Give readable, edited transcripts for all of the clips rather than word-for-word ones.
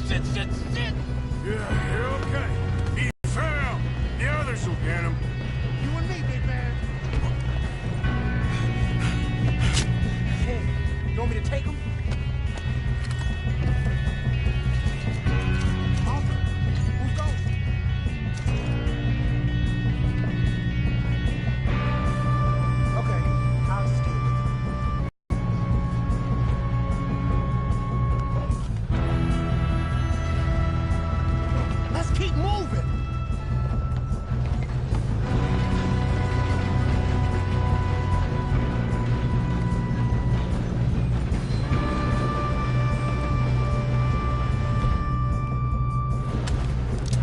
Shit! Yeah, you're okay. He fell. The others will get him. You and me, big man. Hey, you want me to take him? Arthur, who's going? Okay, I'll just deal with it. Let's keep moving.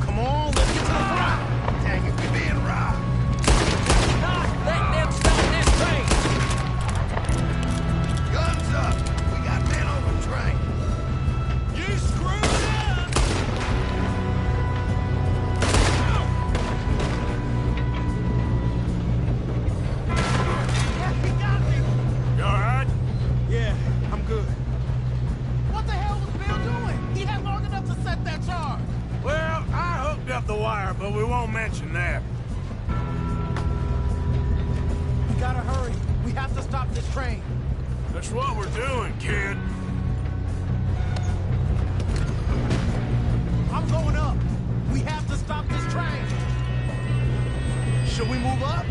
Come on, let's get to the front. Dang it, we're being robbed. Not let them stop this train! Guns up! We got men on the train! You screwed up! Yeah, he got me. You alright? Yeah, I'm good. What the hell was Bill doing? He had long enough to set that charge. Well, I hooked up the wire, but we won't mention that. We gotta hurry. We have to stop this train. That's what we're doing, kid. I'm going up. We have to stop this train. Should we move up?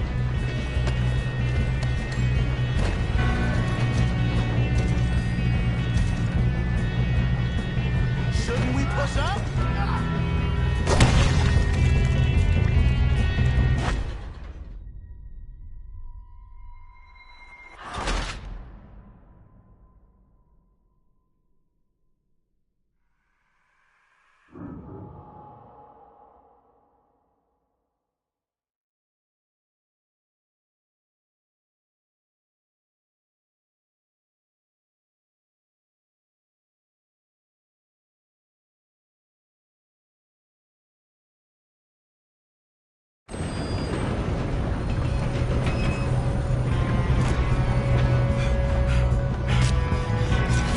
Shouldn't we push up?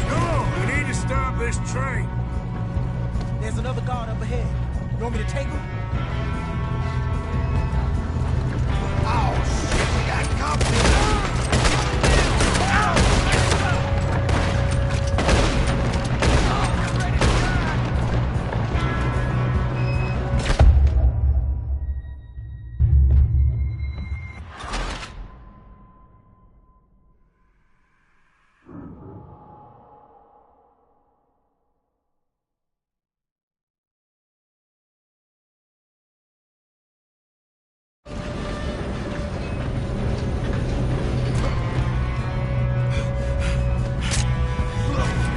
Come on, we need to stop this train. There's another guard up ahead. You want me to take him? Oh, shit, we got company!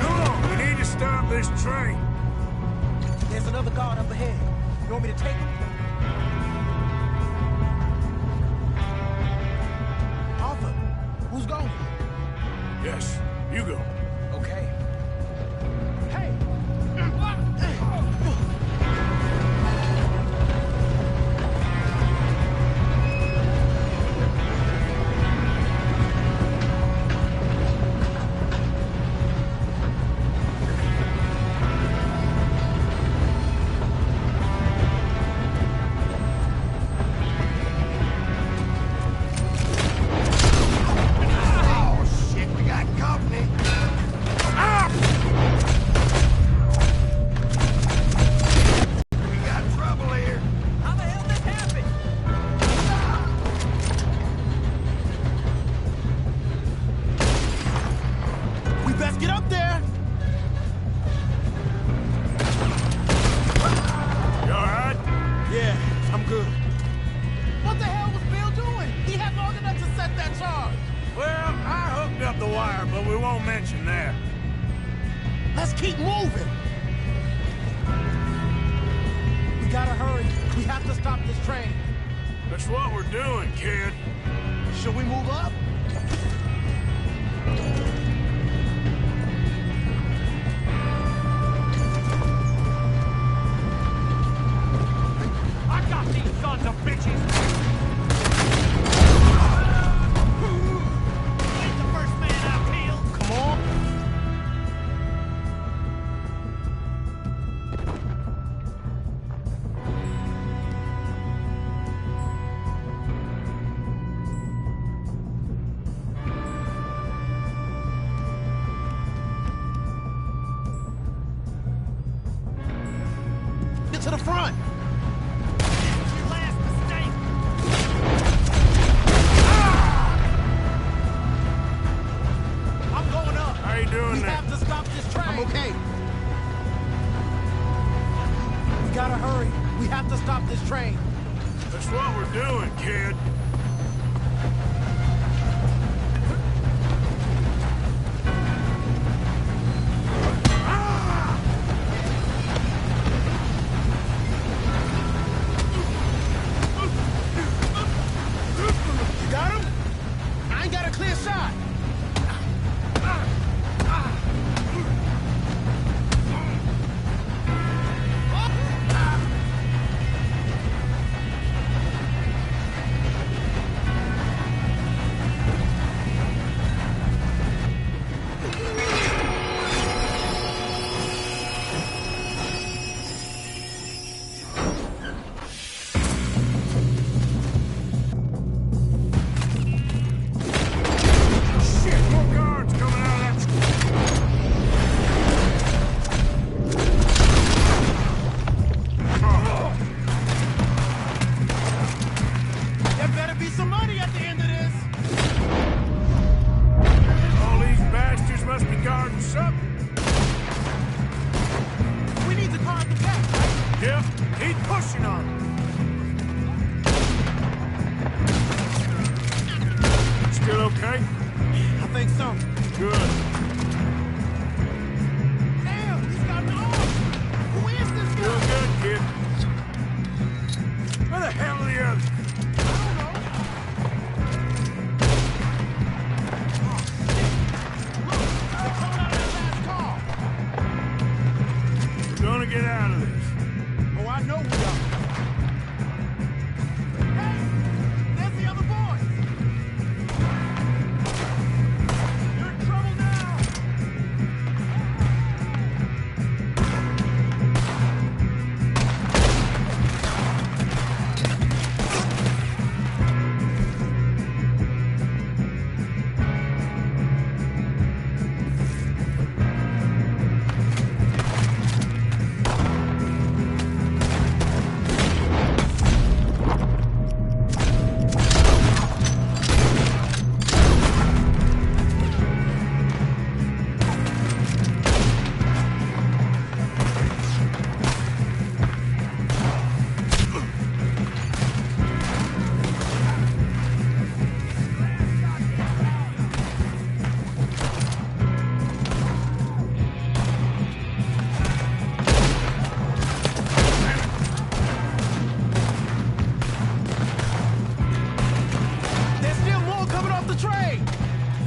Come on, we need to stop this train. There's another guard up ahead. You want me to take him? Arthur, who's going? Yes, you go. Okay. Hey! Oh, shit, we got company! We got trouble here! How the hell this happened? We best get up there! You alright? Yeah, I'm good. What the hell was Bill doing? He had long enough to set that charge. Well, I hooked up the wire, but we won't mention that. Let's keep moving. We gotta hurry. We have to stop this train. That's what we're doing, kid. Should we move up? I got these sons of bitches! Ain't the first man I killed! Come on. to the front. Your last mistake. I'm going up. How you doing We there? have to stop this train. I'm okay. We gotta hurry. We have to stop this train. That's what we're doing, kid. You got him? I ain't got a clear shot. Shit, more guards coming out of that There better be some money at the end of this. All these bastards must be guarding something. We need to guard the back, right? Yep, keep pushing on them. Still okay? I think so. Good. Damn, he's got an arm. Who is this Still guy? good, kid. Where the hell are the others? I don't know. Oh, shit. Look, they're coming out of that last car. We're gonna get out of this. Oh, I know we are. Hey, there's the other boys. You're in trouble now. There's still more coming off the train.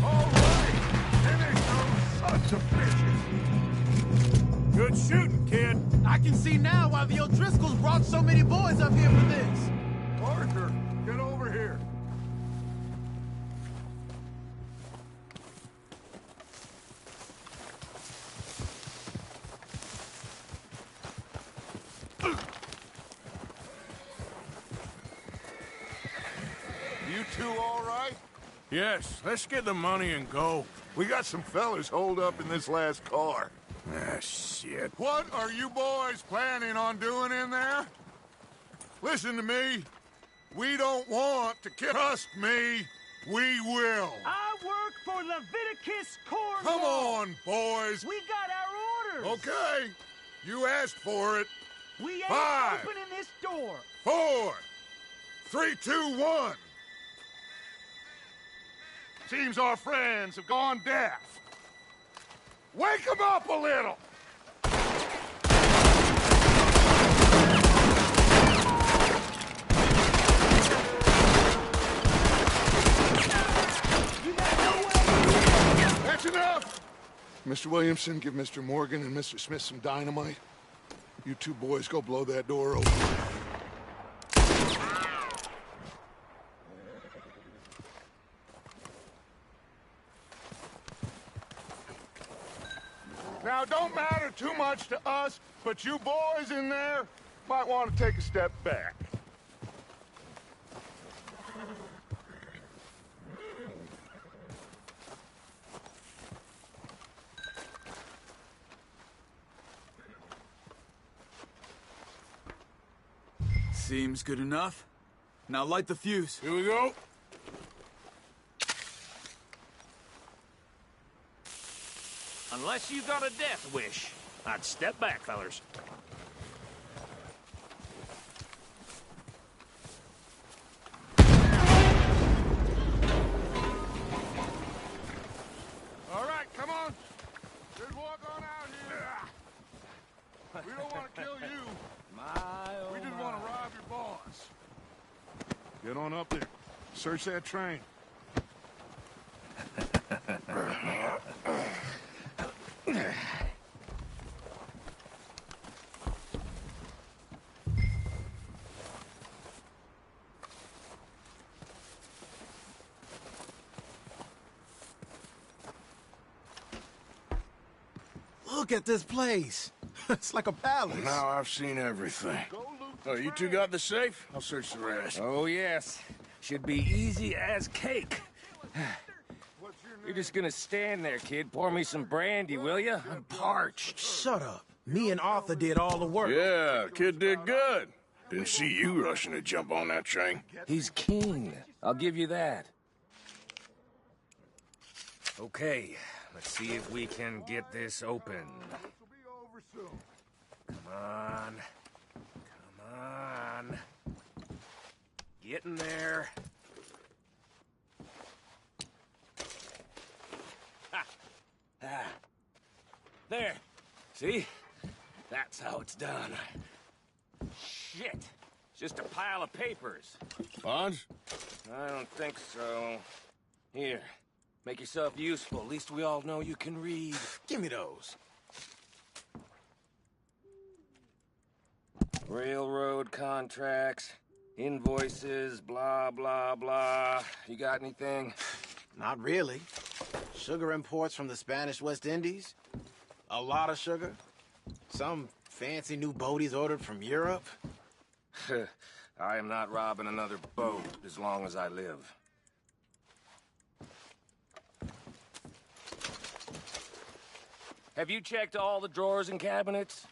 All right. Finish those sons of bitches. Good shooting, kid. I can see now why the O'Driscolls brought so many boys up here for this. Parker, get over here. You two all right? Yes, let's get the money and go. We got some fellas holed up in this last car. Ah, shit. What are you boys planning on doing in there? Listen to me. We don't want to kill. Trust me, we will. I work for Leviticus Corps. Come on, boys. We got our orders. Okay. You asked for it. We ain't 5, opening this door. 4, 3, 2, 1. Seems our friends have gone deaf. Wake them up a little. That's enough. Mr. Williamson, give Mr. Morgan and Mr. Smith some dynamite. You two boys go blow that door open. Now, don't matter too much to us, but you boys in there might want to take a step back. Seems good enough. Now light the fuse. Here we go. Unless you got a death wish, I'd step back, fellers. All right, come on. Just walk on out here. We don't want to kill you. We just want to rob your boss. Get on up there. Search that train. Look at this place. It's like a palace. Now I've seen everything. Oh, you two got the safe? I'll search the rest. Oh, yes. Should be easy as cake. You're just gonna stand there, kid. Pour me some brandy, will you? I'm parched. Shut up. Me and Arthur did all the work. Yeah, kid did good. Didn't see you rushing to jump on that train. He's keen. I'll give you that. Okay, let's see if we can get this open. Come on. Come on. Get in there. Ha! Ah. There. See? That's how it's done. Shit. It's just a pile of papers. Bonds? I don't think so. Here. Make yourself useful. At least we all know you can read. Give me those. Railroad contracts, invoices, blah, blah, blah. You got anything? Not really. Sugar imports from the Spanish West Indies. A lot of sugar. Some fancy new boat he's ordered from Europe. I am not robbing another boat as long as I live. Have you checked all the drawers and cabinets?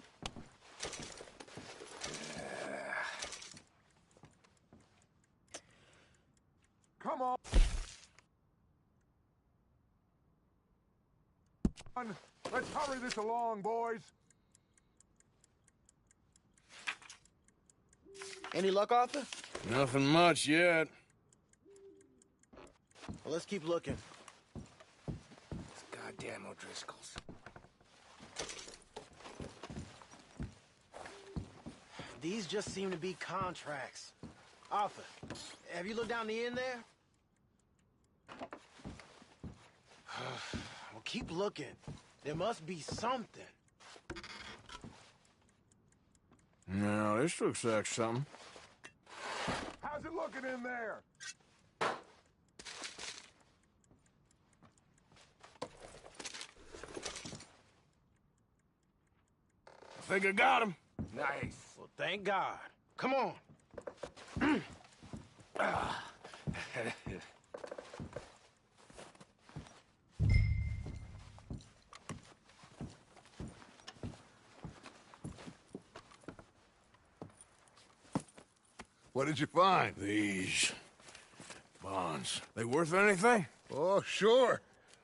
Come on. Let's hurry this along, boys. Any luck, Arthur? Nothing much yet. Well, let's keep looking. These goddamn O'Driscolls. These just seem to be contracts. Arthur, have you looked down the end there? Well, keep looking. There must be something. No, this looks like something. How's it looking in there? I think I got him. Nice. Well, thank God. Come on. What did you find? These bonds. They worth anything? Oh, sure.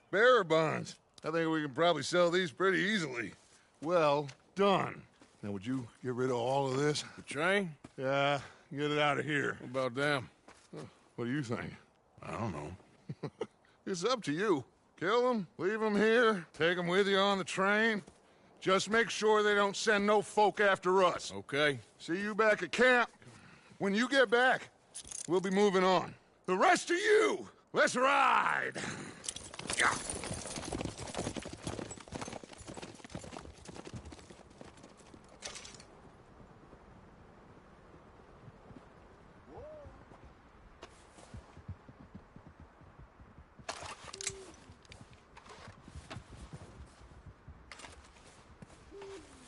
Bearer bonds. I think we can probably sell these pretty easily. Well done. Now, would you get rid of all of this? The train? Yeah, get it out of here. What about them? What do you think? I don't know. It's up to you. Kill them, leave them here, take them with you on the train. Just make sure they don't send no folk after us. Okay. See you back at camp. When you get back, we'll be moving on. The rest of you, let's ride! Yeah.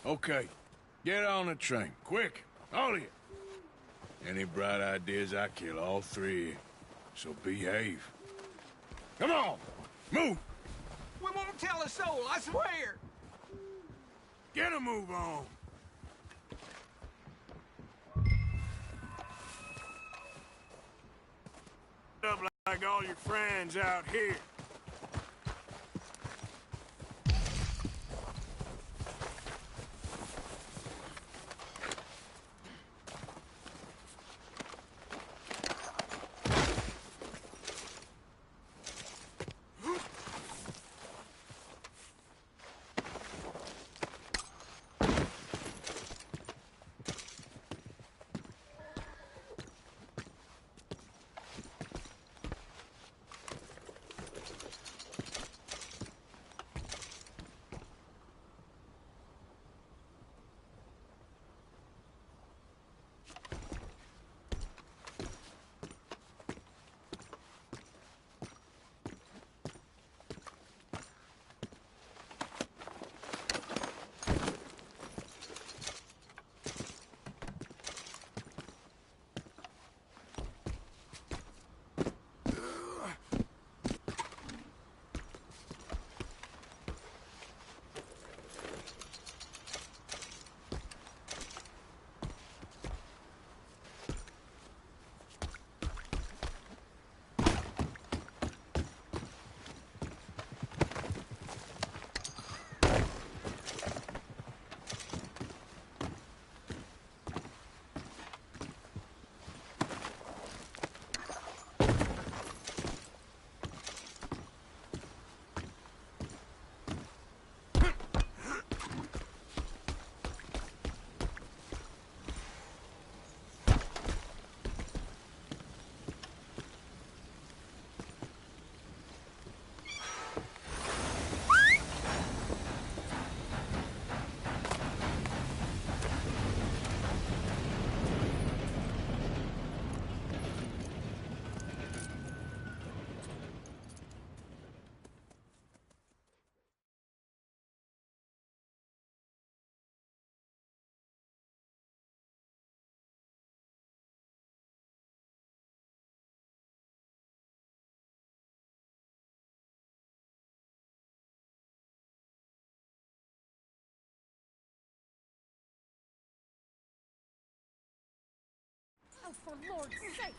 Okay. Get on the train. Quick. All of you. Any bright ideas, I kill all three. So behave. Come on! Move! We won't tell a soul, I swear! Get a move on! up like all your friends out here. Oh, for Lord's sake!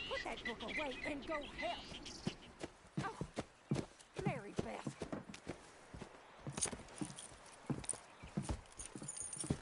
Put that book away and go help! Oh, Mary Beth.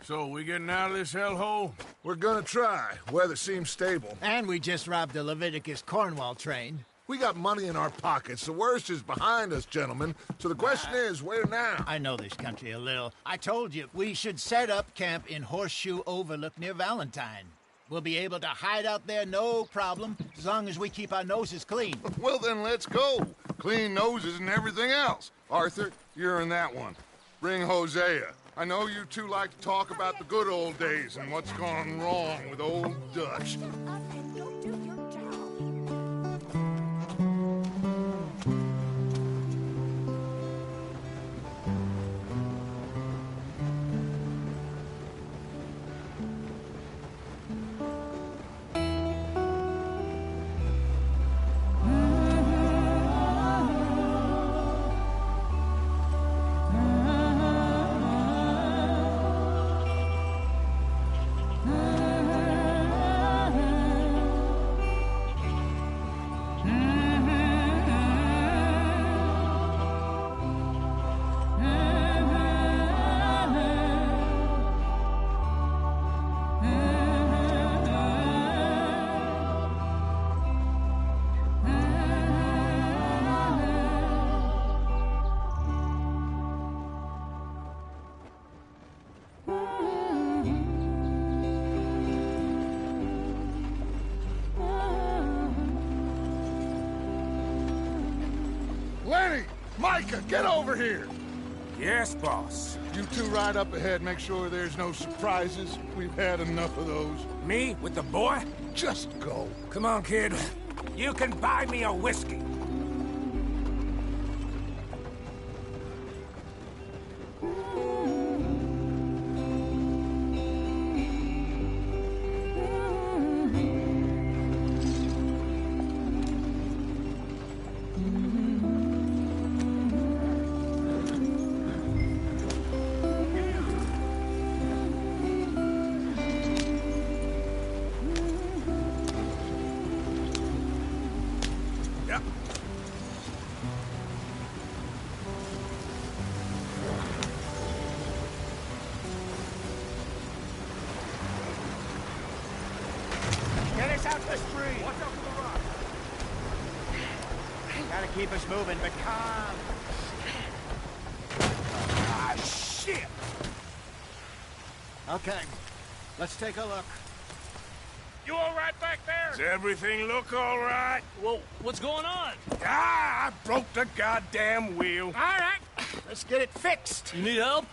So, we getting out of this hellhole? We're gonna try. Weather seems stable. And we just robbed the Leviticus Cornwall train. We got money in our pockets. The worst is behind us, gentlemen. So the question is, where now? I know this country a little. I told you, we should set up camp in Horseshoe Overlook near Valentine. We'll be able to hide out there no problem, as long as we keep our noses clean. Well, then let's go. Clean noses and everything else. Arthur, you're in that one. Bring Hosea. I know you two like to talk about the good old days and what's gone wrong with old Dutch. Shut up and go do your job. Lenny! Micah, get over here! Yes, boss. You two ride up ahead, make sure there's no surprises. We've had enough of those. Me with the boy? Just go. Come on, kid. You can buy me a whiskey. us out the street. Watch out for the rock. Gotta keep us moving, but calm. Ah, shit! Okay, let's take a look. You all right back there? Does everything look all right? Well, what's going on? Ah, I broke the goddamn wheel. All right, let's get it fixed. You need help?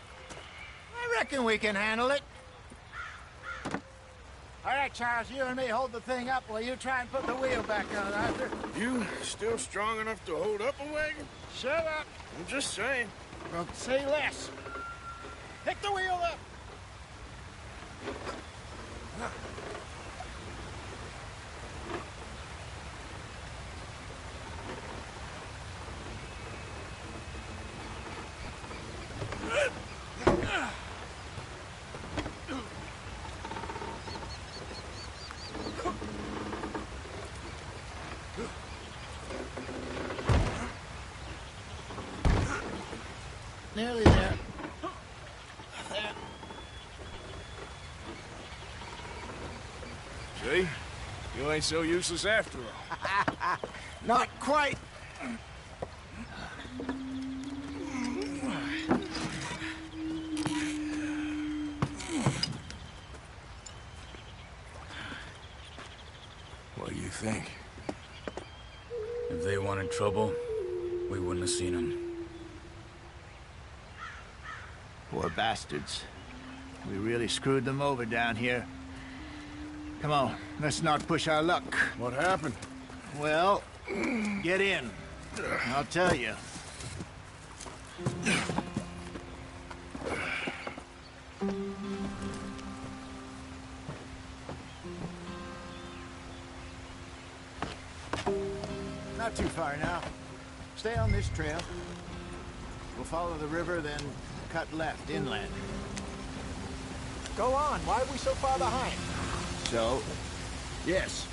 I reckon we can handle it. All right, Charles, you and me hold the thing up while you try and put the wheel back on, Arthur. You still strong enough to hold up a wagon? Shut up. I'm just saying. Well, say less. Pick the wheel up. Nearly there. There. See? You ain't so useless after all. Not quite. What do you think? If they wanted trouble, we wouldn't have seen them. Poor bastards. We really screwed them over down here. Come on, let's not push our luck. What happened? Well, get in. I'll tell you. Not too far now. Stay on this trail. We'll follow the river, then cut left inland. Go on. Why are we so far behind? So, yes.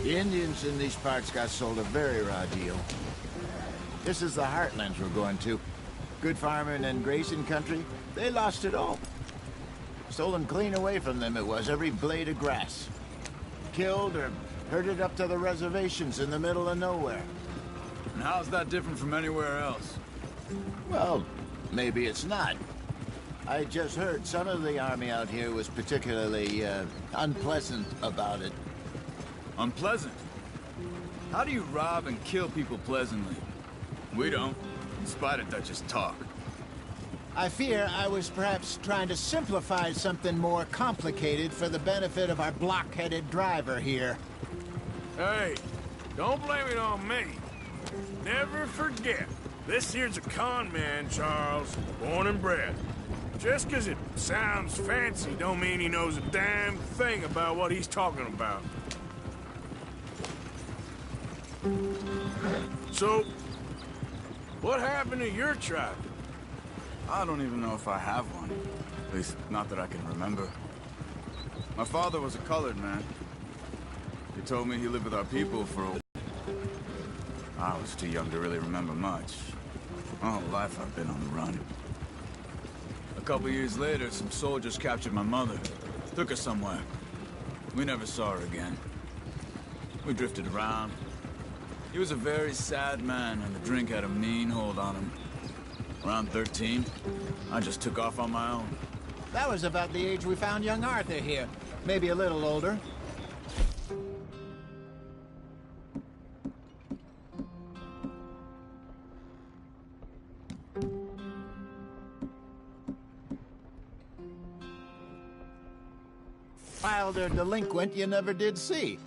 The Indians in these parts got sold a very raw deal. This is the heartlands we're going to. Good farming and grazing country, they lost it all. Stolen clean away from them it was, every blade of grass. Killed or herded up to the reservations in the middle of nowhere. And how's that different from anywhere else? Well, maybe it's not. I just heard some of the army out here was particularly, unpleasant about it. Unpleasant? How do you rob and kill people pleasantly? We don't, in spite of Dutch's talk. I fear I was perhaps trying to simplify something more complicated for the benefit of our block-headed driver here. Hey, don't blame it on me. Never forget, this here's a con man, Charles, born and bred. Just 'cause it sounds fancy don't mean he knows a damn thing about what he's talking about. So, what happened to your tribe? I don't even know if I have one. At least, not that I can remember. My father was a colored man. He told me he lived with our people for a... I was too young to really remember much. My whole life I've been on the run. A couple years later, some soldiers captured my mother. Took her somewhere. We never saw her again. We drifted around. He was a very sad man, and the drink had a mean hold on him. Around 13, I just took off on my own. That was about the age we found young Arthur here. Maybe a little older. Wilder delinquent you never did see.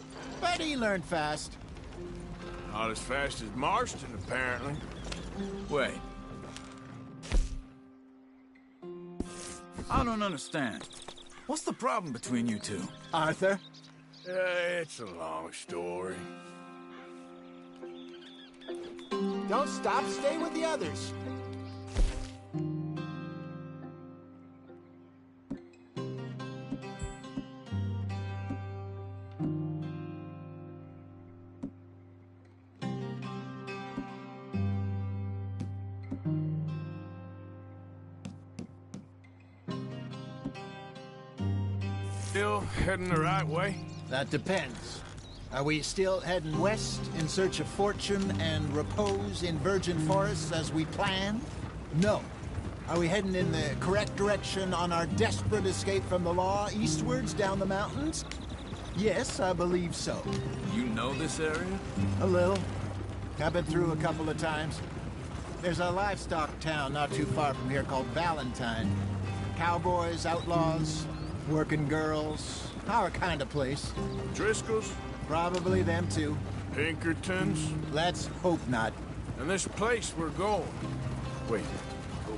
But he learned fast. Not as fast as Marston, apparently. Wait. I don't understand. What's the problem between you two? Arthur? It's a long story. Don't stop, stay with the others. Still heading the right way? That depends. Are we still heading west in search of fortune and repose in virgin forests as we planned? No. Are we heading in the correct direction on our desperate escape from the law eastwards down the mountains? Yes, I believe so. You know this area? A little. I've been through a couple of times. There's a livestock town not too far from here called Valentine. Cowboys, outlaws, working girls, our kind of place. Driscoll's? Probably them too. Pinkertons? Let's hope not. And this place we're going. Wait,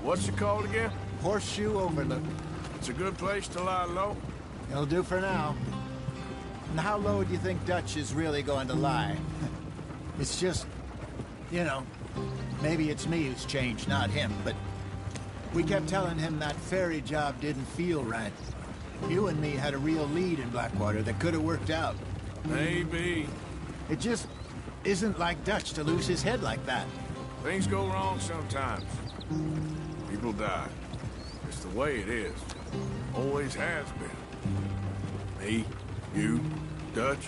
what's it called again? Horseshoe Overlook. It's a good place to lie low? It'll do for now. And how low do you think Dutch is really going to lie? It's just, you know, maybe it's me who's changed, not him, but we kept telling him that ferry job didn't feel right. You and me had a real lead in Blackwater that could have worked out. Maybe. It just isn't like Dutch to lose his head like that. Things go wrong sometimes. People die. It's the way it is. Always has been. Me, you, Dutch.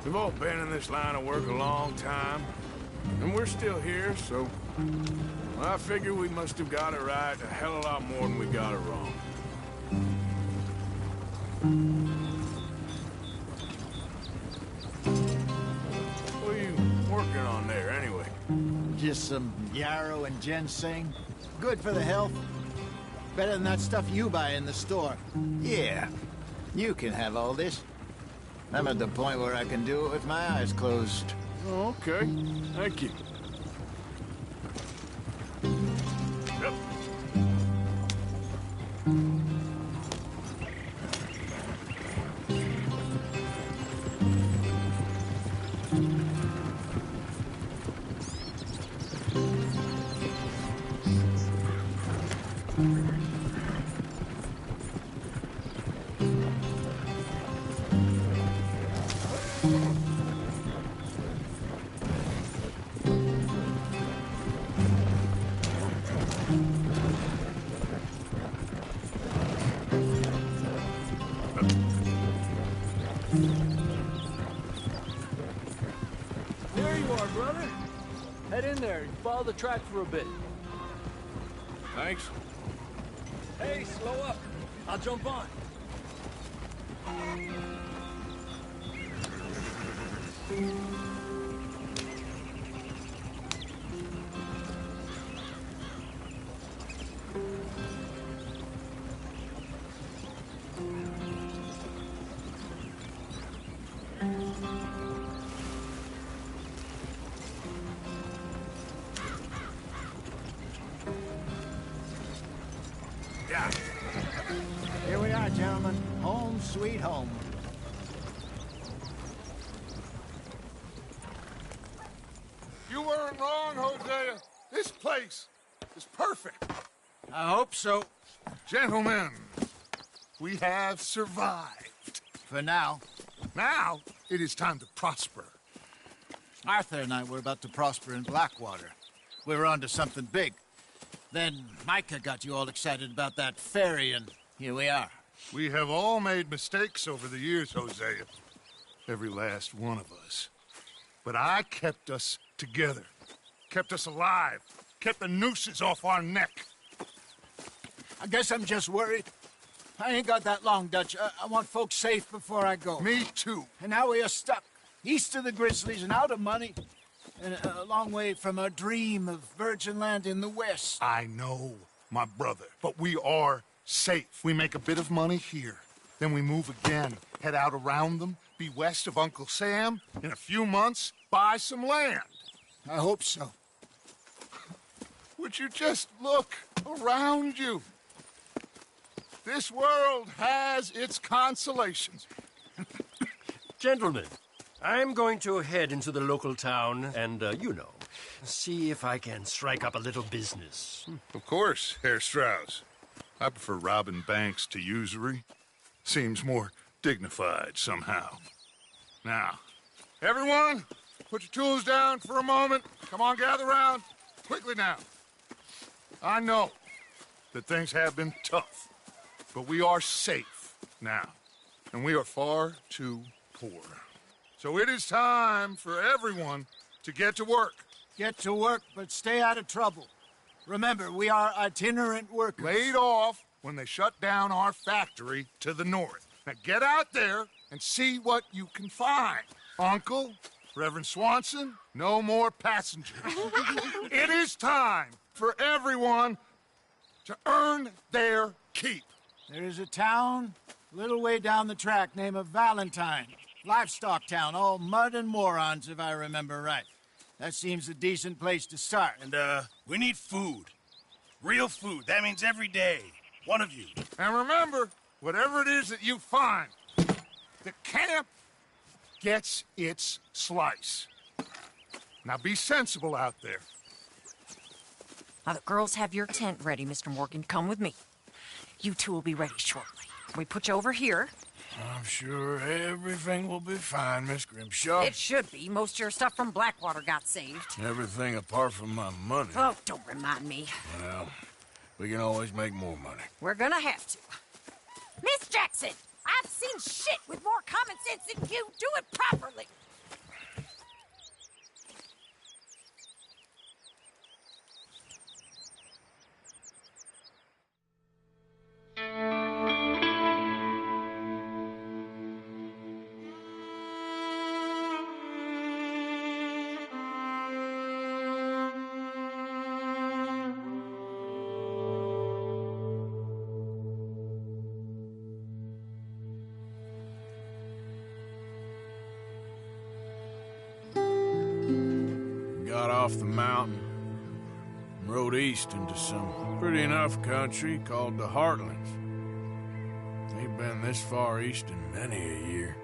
We've all been in this line of work a long time. And we're still here, so... well, I figure we must have got it right a hell of a lot more than we got it wrong. What are you working on there, anyway? Just some yarrow and ginseng. Good for the health. Better than that stuff you buy in the store. Yeah, you can have all this. I'm at the point where I can do it with my eyes closed. Oh, okay. Thank you. Yep. There you are, brother. Head in there and follow the track for a bit. Thanks. Hey, slow up. I'll jump on. Yeah. Here we are, gentlemen. Home sweet home. You weren't wrong, Hosea. This place is perfect. I hope so. Gentlemen, we have survived. For now. Now, it is time to prosper. Arthur and I were about to prosper in Blackwater. We were onto something big. Then Micah got you all excited about that ferry, and here we are. We have all made mistakes over the years, Hosea. Every last one of us. But I kept us together. Kept us alive. Kept the nooses off our neck. I guess I'm just worried. I ain't got that long, Dutch. I want folks safe before I go. Me too. And now we are stuck, east of the Grizzlies and out of money, and a long way from our dream of virgin land in the west. I know, my brother, but we are safe. We make a bit of money here. Then we move again, head out around them, be west of Uncle Sam. In a few months, buy some land. I hope so. Would you just look around you? This world has its consolations. Gentlemen, I'm going to head into the local town and, you know, see if I can strike up a little business. Of course, Herr Strauss. I prefer robbing banks to usury. Seems more dignified somehow. Now, everyone, put your tools down for a moment. Come on, gather round. Quickly now. I know that things have been tough, but we are safe now, and we are far too poor. So it is time for everyone to get to work. Get to work, but stay out of trouble. Remember, we are itinerant workers. Laid off when they shut down our factory to the north. Now get out there and see what you can find. Uncle, Reverend Swanson, no more passengers. It is time for everyone to earn their keep. There is a town a little way down the track named Valentine. Livestock town, all mud and morons, if I remember right. That seems a decent place to start. And, we need food. Real food. That means every day. One of you. And remember, whatever it is that you find, the camp gets its slice. Now be sensible out there. Now, the girls have your tent ready, Mr. Morgan. Come with me. You two will be ready shortly. We put you over here. I'm sure everything will be fine, Miss Grimshaw. It should be. Most of your stuff from Blackwater got saved. Everything apart from my money. Oh, don't remind me. Well, we can always make more money. We're gonna have to. Miss Jackson, I've seen shit with more common sense than you. Do it properly. Got off the mountain and rode east into some pretty enough country called the Heartlands. Ain't been this far east in many a year.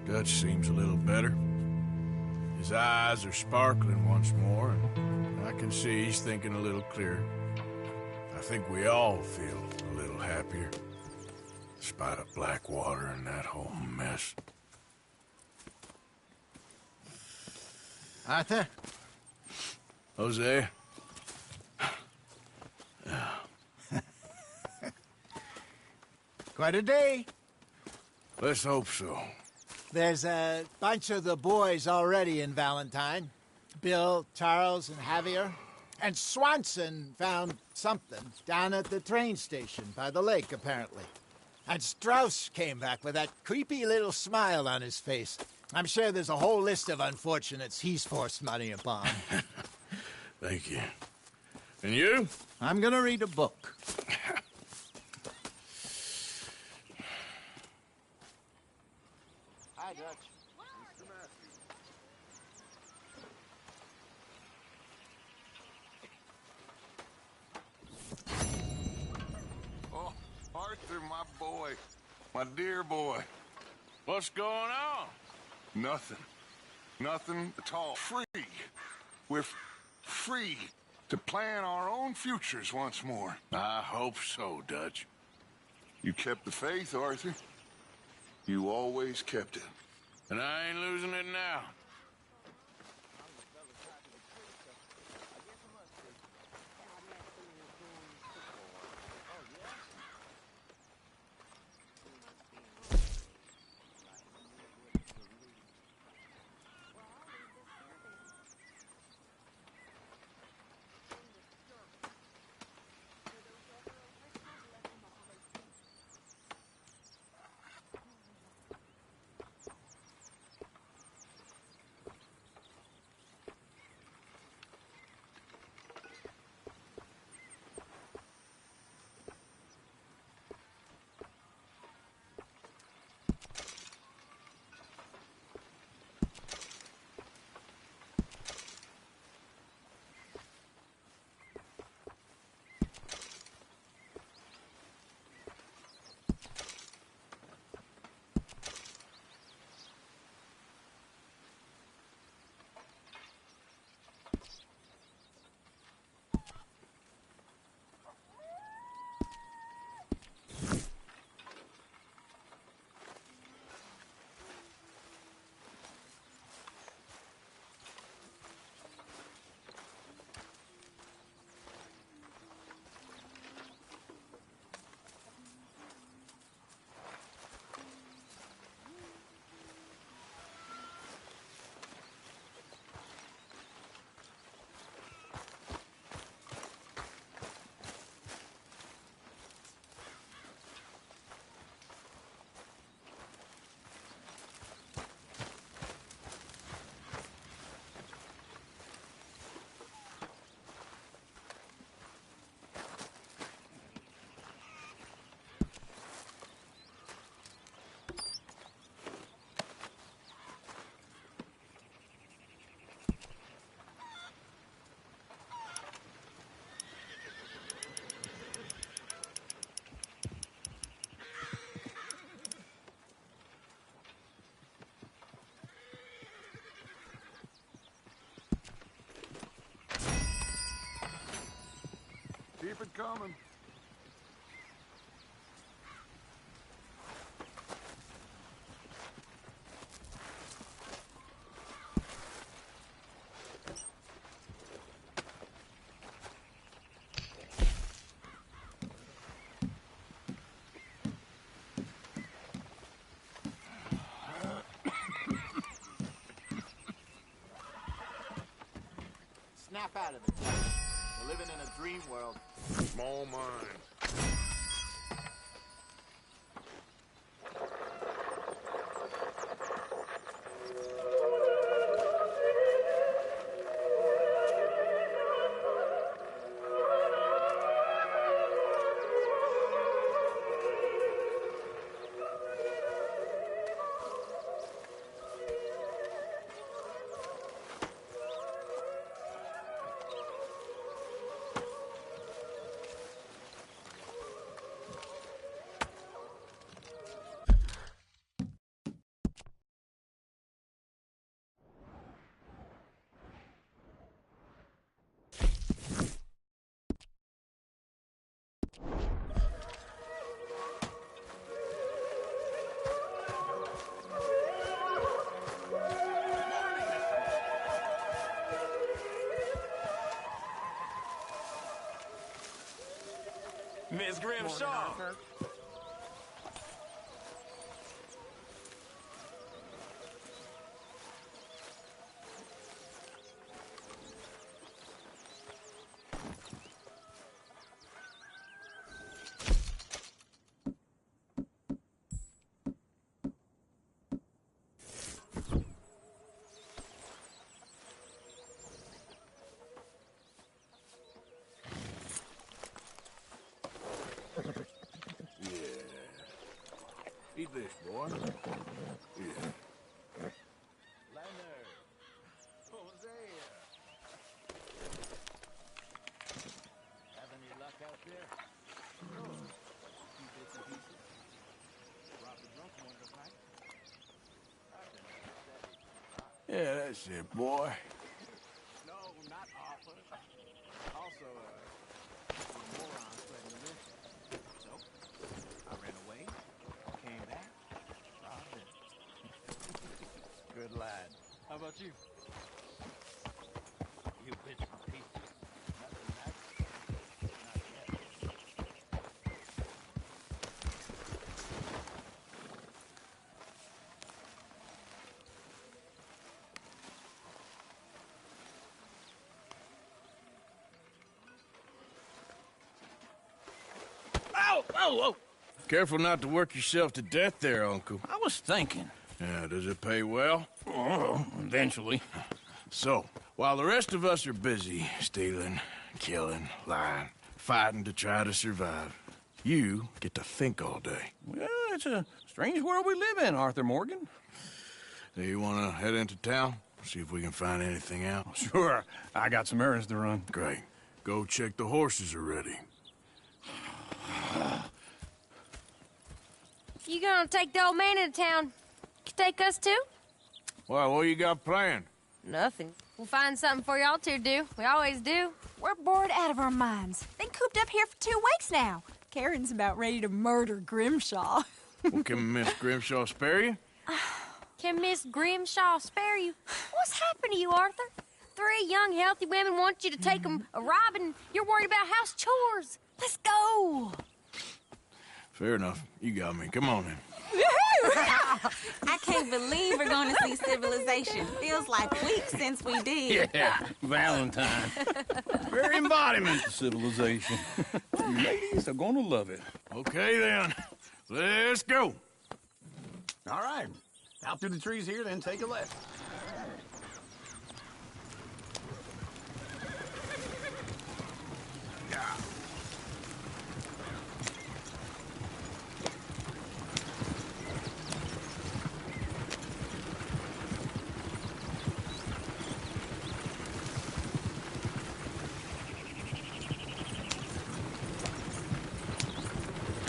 Dutch seems a little better. His eyes are sparkling once more, and I can see he's thinking a little clearer. I think we all feel a little happier, despite of Blackwater and that whole mess. Arthur? Hosea? Quite a day. Let's hope so. There's a bunch of the boys already in Valentine. Bill, Charles, and Javier. And Swanson found something down at the train station by the lake, apparently. And Strauss came back with that creepy little smile on his face. I'm sure there's a whole list of unfortunates he's forced money upon. Thank you. And you? I'm gonna read a book. Hi, Dutch. Oh, Arthur, my boy. My dear boy. What's going on? Nothing. Nothing at all. Free. We're free to plan our own futures once more. I hope so, Dutch. You kept the faith, Arthur. You always kept it. And I ain't losing it now. coming. Snap out of it. We're living in a dream world. Small mind. Miss Grimshaw. Eat this, boy. Yeah. Leonard. Hosea. Have any luck out there? No. Few bits and pieces. Robbed a drunk one tonight. Yeah, that's it, boy. No, not Arthur. Also, moron spreading the lynching. Nope. I ran away, came back, robbed him. Good lad. How about you? You bits and pieces. Nothing matters. Not yet. Ow! Oh, oh! Careful not to work yourself to death there, Uncle. I was thinking. Yeah, does it pay well? Oh, eventually. So, while the rest of us are busy stealing, killing, lying, fighting to try to survive, you get to think all day. Well, it's a strange world we live in, Arthur Morgan. Do you want to head into town? See if we can find anything out? Sure. I got some errands to run. Great. Go check the horses are ready. You gonna take the old man into town? You take us too? Well, what you got planned? Nothing. We'll find something for y'all to do. We always do. We're bored out of our minds. Been cooped up here for 2 weeks now. Karen's about ready to murder Grimshaw. Well, can Miss Grimshaw spare you? Can Miss Grimshaw spare you? What's happened to you, Arthur? 3 young, healthy women want you to take them a robbing. You're worried about house chores. Let's go. Fair enough. You got me. Come on then. I can't believe we're going to see civilization. Feels like weeks since we did. Yeah, Valentine. Very embodiment of civilization. You ladies are gonna love it. Okay then. Let's go. All right. Out through the trees here, then take a left.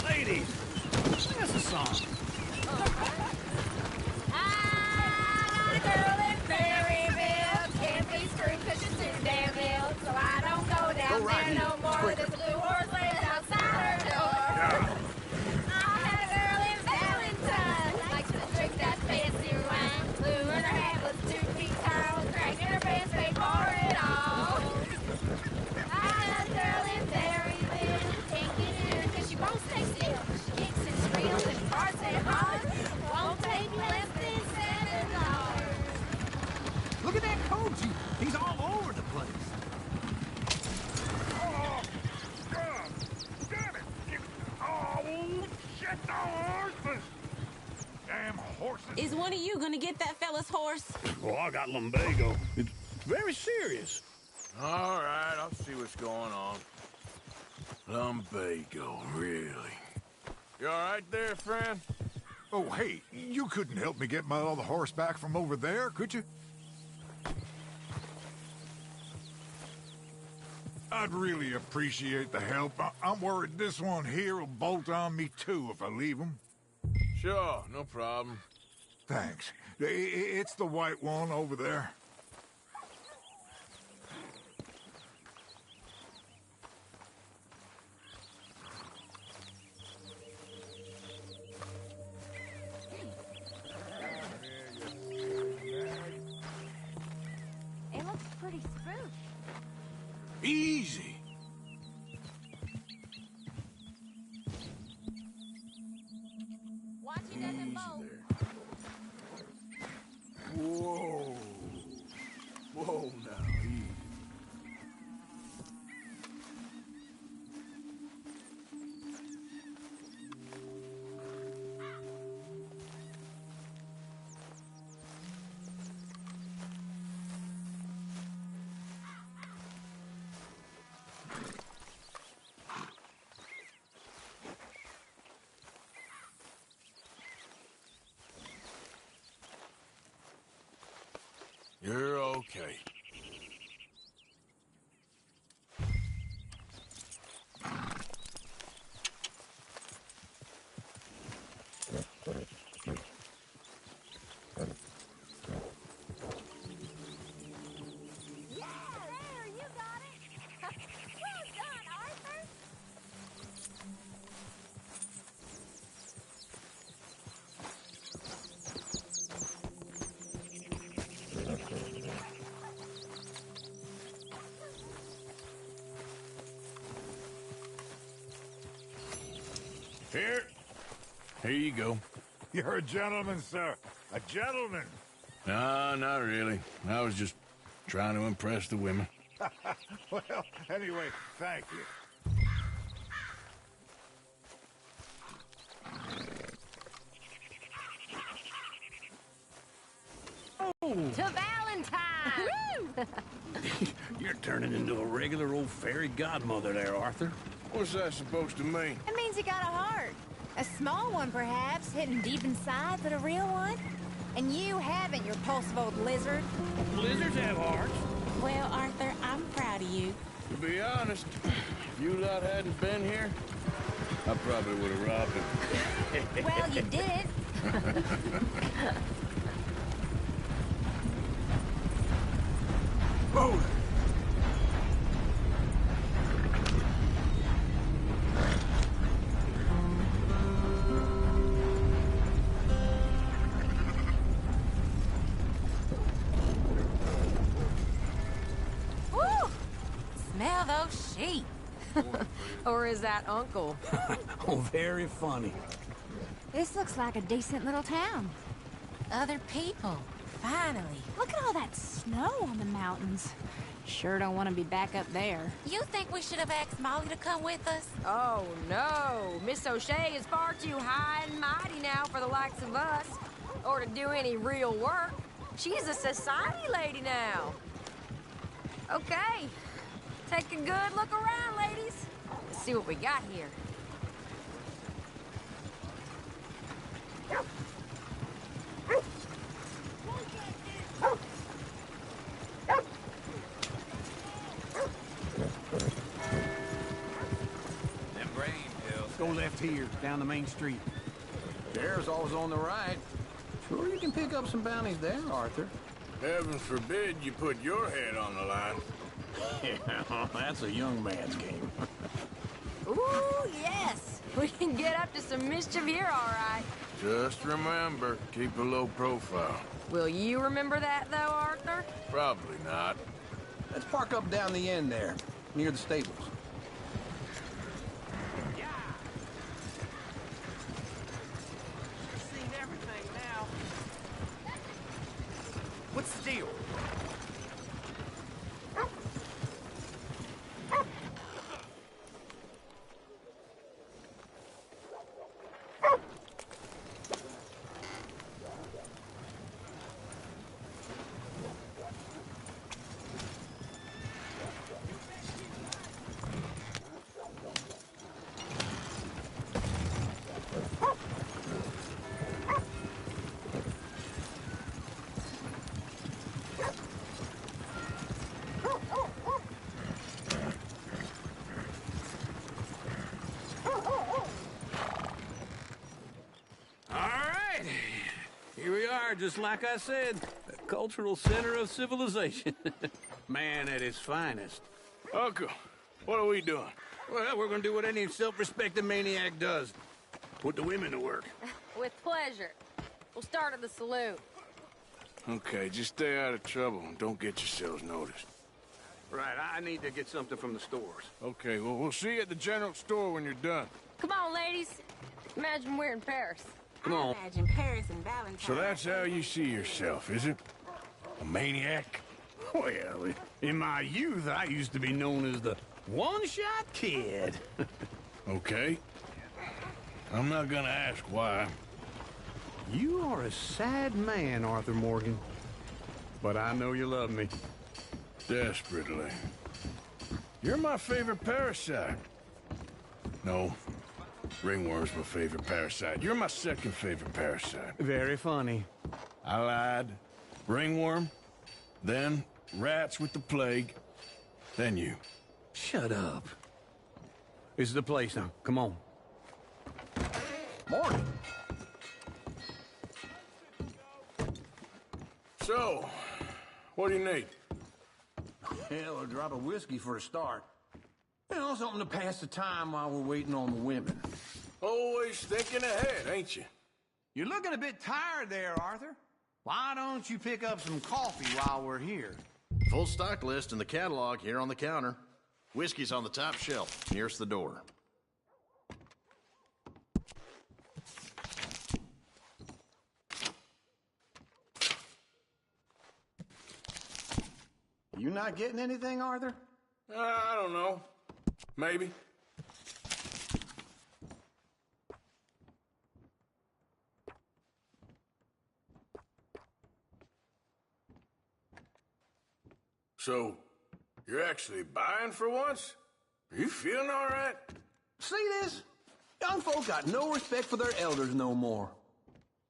Ladies, sing us a song. I'm a girl in Berryville. Can't be screwed 'cause she's too damn ill. So I don't go down there no more. There's a blue horse laying horses? Is one of you gonna get that fella's horse? Oh, I got lumbago. It's very serious. All right, I'll see what's going on. Lumbago, really? You all right there, friend? Oh, hey, you couldn't help me get my other horse back from over there, could you? I'd really appreciate the help. I'm worried this one here will bolt on me too if I leave him. Sure, no problem. Thanks. It's the white one over there. It looks pretty spooky. Easy. Watch he doesn't bolt. Whoa. Whoa, now, easy. You're okay. Yeah, there, you got it. Well done, Arthur. Here you go. You're a gentleman, sir. A gentleman. No, not really. I was just trying to impress the women. Well, anyway, thank you. To Valentine! You're turning into a regular old fairy godmother there, Arthur. What's that supposed to mean? It means you got a heart. A small one, perhaps, hidden deep inside, but a real one. And you haven't, you repulsive old lizard. Lizards have hearts. Well, Arthur, I'm proud of you. To be honest, if you lot hadn't been here, I probably would have robbed him. Well, you did. Hold it! Woo! Smell those sheep. Or is that Uncle? Oh, very funny. This looks like a decent little town. Other people. Finally. Look at all that snow on the mountains. Sure don't want to be back up there. You think we should have asked Molly to come with us? Oh, no. Miss O'Shea is far too high and mighty now for the likes of us. Or to do any real work. She's a society lady now. Okay. Take a good look around, ladies. Let's see what we got here. Them grain hills. Go left here, down the main street. There's always on the right. Sure you can pick up some bounties there, Arthur. Heaven forbid you put your head on the line. Yeah, that's a young man's game. Ooh, yes. We can get up to some mischief here, all right. Just remember, keep a low profile. Will you remember that, though, Arthur? Probably not. Let's park up down the end there, near the stables. Seen everything now. What's the deal? are, just like I said. The cultural center of civilization. Man at his finest. Uncle, what are we doing? Well, we're gonna do what any self-respecting maniac does. Put the women to work. With pleasure. We'll start at the saloon. Okay, just stay out of trouble and don't get yourselves noticed. Right, I need to get something from the stores. Okay, well, we'll see you at the general store when you're done. Come on, ladies. Imagine we're in Paris. Come on. Imagine Paris and Valentine. So that's how you see yourself, is it? A maniac? Well, in my youth, I used to be known as the one-shot kid. Okay. I'm not gonna ask why. You are a sad man, Arthur Morgan. But I know you love me. Desperately. You're my favorite parasite. No. Ringworm's my favorite parasite. You're my second favorite parasite. Very funny. I lied. Ringworm, then rats with the plague, then you. Shut up. This is the place now. Come on. Morning. So, what do you need? Hell, a drop of whiskey for a start. You know, something to pass the time while we're waiting on the women. Always thinking ahead, ain't you? You're looking a bit tired there, Arthur. Why don't you pick up some coffee while we're here? Full stock list in the catalog here on the counter. Whiskey's on the top shelf, nearest the door. You not getting anything, Arthur? I don't know. Maybe. So, you're actually buying for once? Are you feeling all right? See this? Young folk got no respect for their elders no more.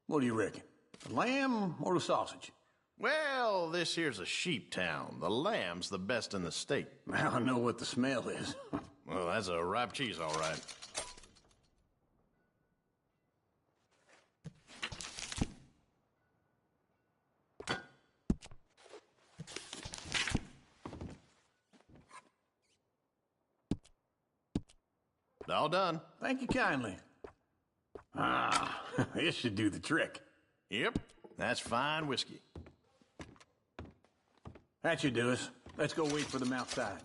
What do you reckon? The lamb or the sausage? Well, this here's a sheep town. The lamb's the best in the state. I know what the smell is. Well, that's a ripe cheese, all right. All done. Thank you kindly. Ah, this should do the trick. Yep, that's fine whiskey. That should do us. Let's go wait for them outside.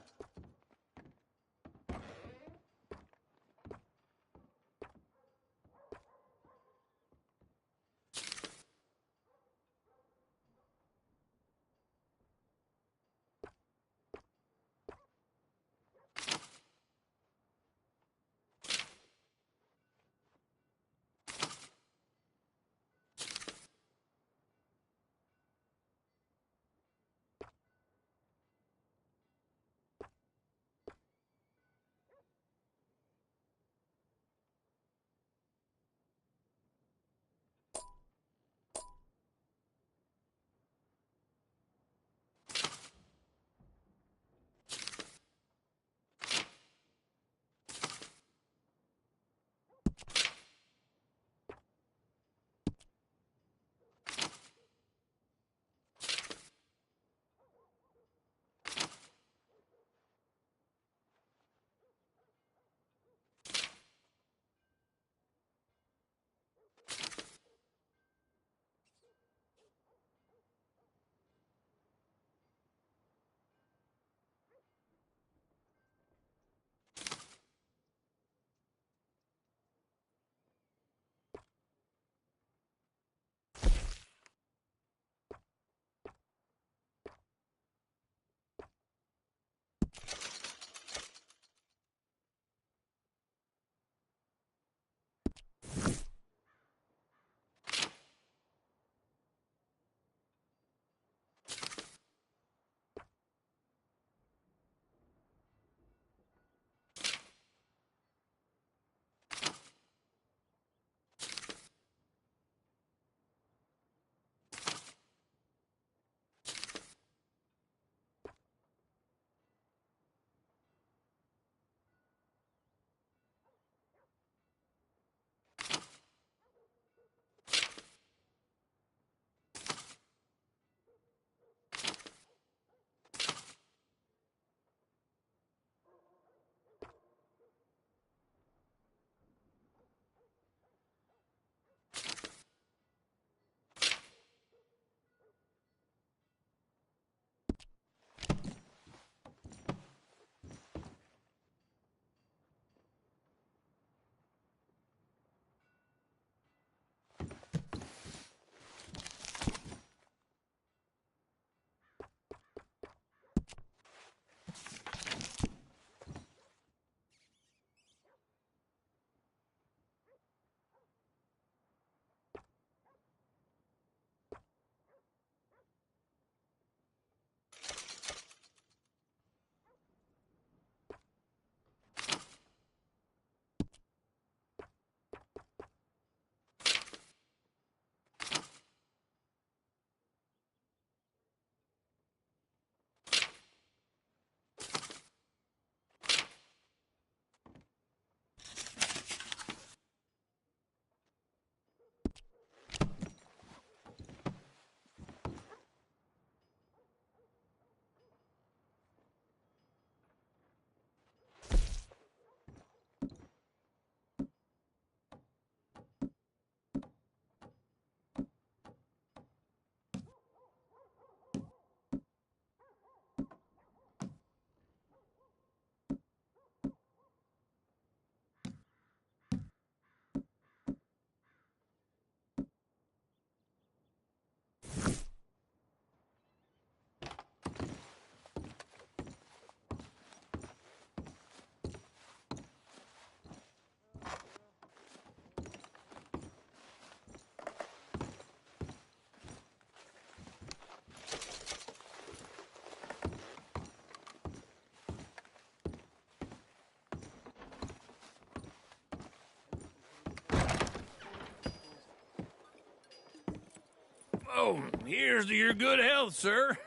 Oh, here's to your good health, sir.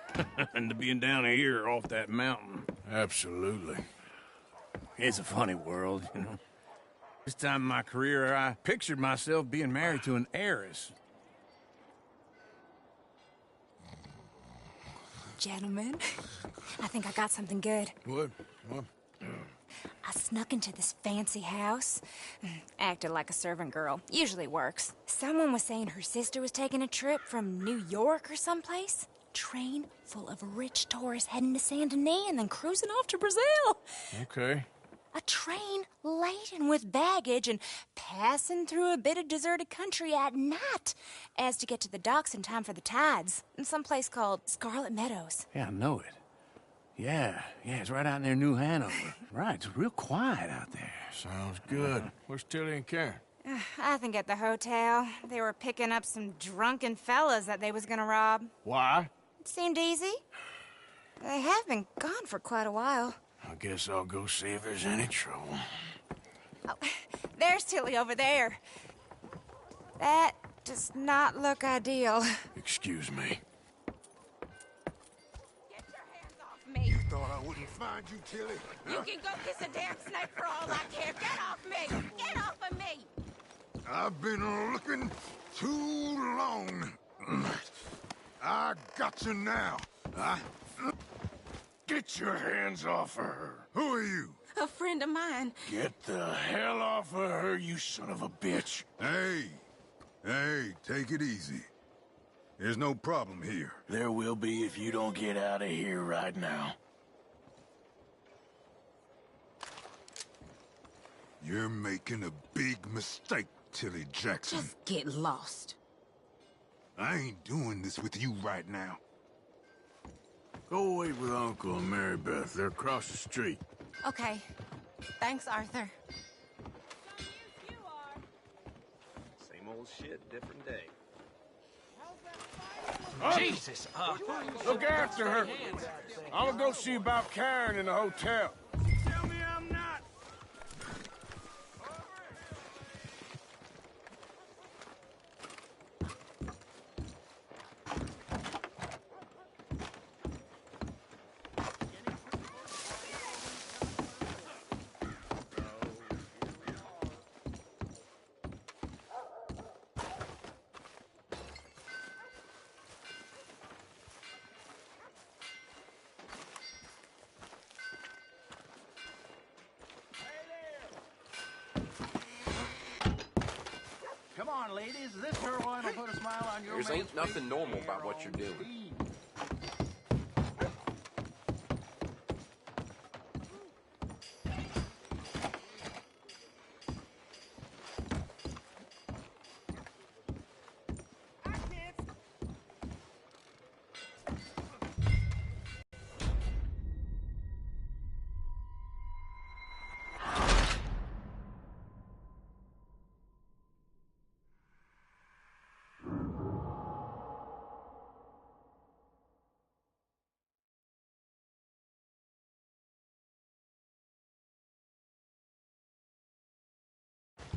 And to being down here off that mountain. Absolutely. It's a funny world, you know. This time in my career, I pictured myself being married to an heiress. Gentlemen, I think I got something good. What? I snuck into this fancy house. Acted like a servant girl. Usually works. Someone was saying her sister was taking a trip from New York or someplace. Train full of rich tourists heading to Saint Denis and then cruising off to Brazil. Okay. A train laden with baggage and passing through a bit of deserted country at night as to get to the docks in time for the tides in some place called Scarlet Meadows. Yeah, I know it. Yeah, it's right out near New Hanover. Right, it's real quiet out there. Sounds good. Where's Tilly and Karen? I think at the hotel. They were picking up some drunken fellas that they was gonna rob. Why? It seemed easy. They have been gone for quite a while. I guess I'll go see if there's any trouble. Oh, there's Tilly over there. That does not look ideal. Excuse me. Get your hands off me. You thought I wouldn't find you, Tilly? You can go kiss a damn snake for all I care. Get off me! Get off of me! I've been looking too long. I got you now. Get your hands off of her. Who are you? A friend of mine. Get the hell off of her, you son of a bitch. Hey, take it easy. There's no problem here. There will be if you don't get out of here right now. You're making a big mistake, Tilly Jackson. Just get lost. I ain't doing this with you right now. Go wait with Uncle and Mary Beth. They're across the street. Okay. Thanks, Arthur. Same old shit, different day. Jesus! Look after her. I'm gonna go see about Karen in the hotel. Tell me I'm not. Come on, ladies. This her one will put a smile on your face. There ain't nothing normal about what you're doing.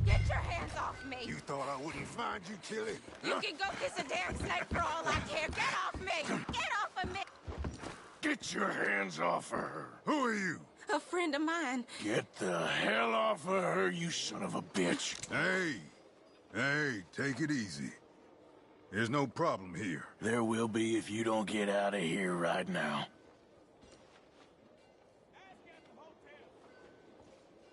Get your hands off me! You thought I wouldn't find you, Tilly? You can go kiss a damn snake for all I care. Get off me! Get off of me! Get your hands off of her. Who are you? A friend of mine. Get the hell off of her, you son of a bitch. Hey, take it easy. There's no problem here. There will be if you don't get out of here right now.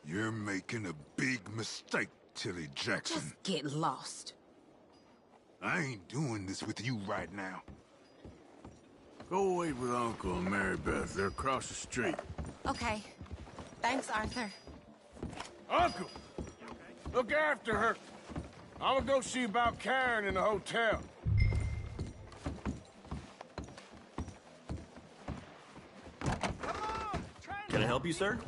You're making a big mistake, Tilly Jackson. Just get lost. I ain't doing this with you right now. Go wait with Uncle and Mary Beth. They're across the street. Okay. Thanks, Arthur. Uncle! Look after her. I'm gonna go see about Karen in the hotel. Can I help you, sir?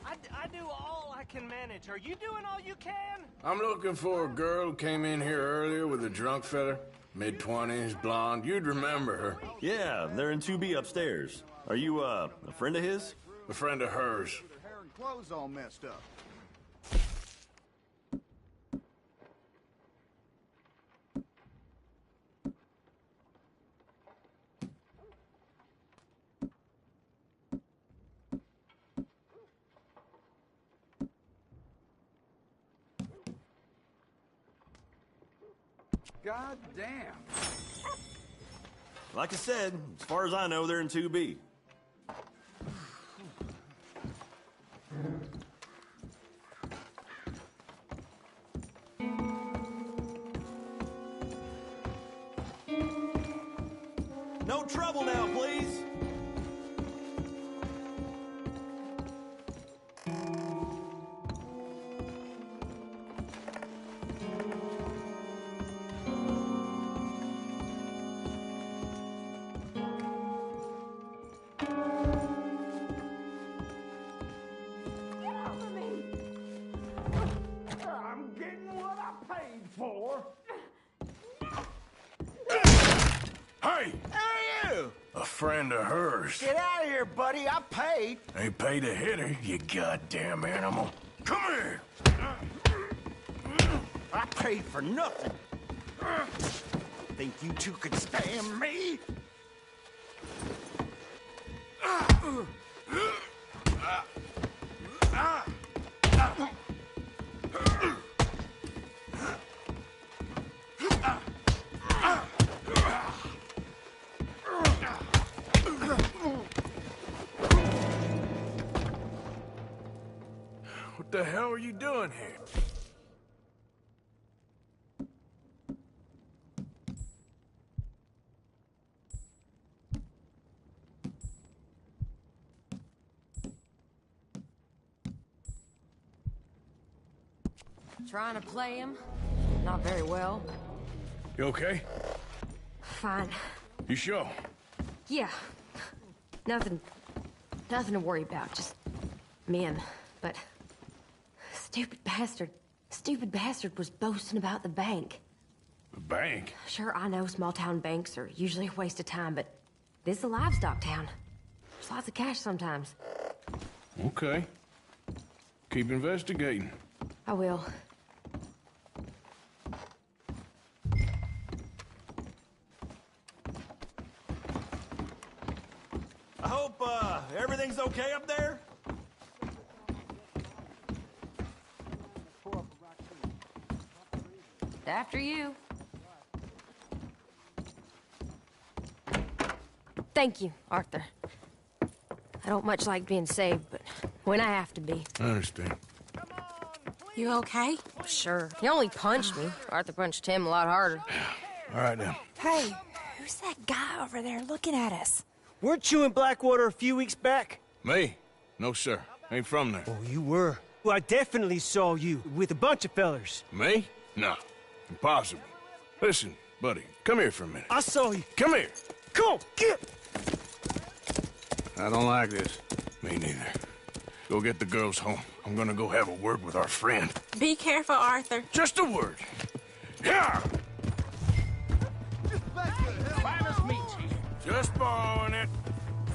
I do all I can manage. Are you doing all you can? I'm looking for a girl who came in here earlier with a drunk fella. Mid-20s, blonde. You'd remember her. Yeah, they're in 2B upstairs. Are you, a friend of his? A friend of hers. Her hair and clothes all messed up. God damn. Like I said, as far as I know, they're in 2B. No trouble now, please. I'm getting what I paid for. Hey! Who are you? A friend of hers. Get out of here, buddy. I paid. Ain't paid to hit her, you goddamn animal. Come here! I paid for nothing. Think you two could stand me? What the hell are you doing here? Trying to play him? Not very well. You okay? Fine. You sure? Yeah. Nothing to worry about. Just men. But stupid bastard was boasting about the bank. The bank? Sure, I know small town banks are usually a waste of time, but this is a livestock town. There's lots of cash sometimes. Okay. Keep investigating. I will. I hope, everything's okay up there? After you. Thank you, Arthur. I don't much like being saved, but when I have to be. I understand. You okay? Sure. He only punched me. Arthur punched him a lot harder. All right, now. Hey, who's that guy over there looking at us? Weren't you in Blackwater a few weeks back? Me? No, sir. Ain't from there. Oh, you were. Well, I definitely saw you with a bunch of fellers. Me? No. Impossible. Listen, buddy, come here for a minute. I saw you. Come here. Come on, get! I don't like this. Me neither. Go get the girls home. I'm gonna go have a word with our friend. Be careful, Arthur. Just a word. Yeah! Finest meat here. Just borrowing it.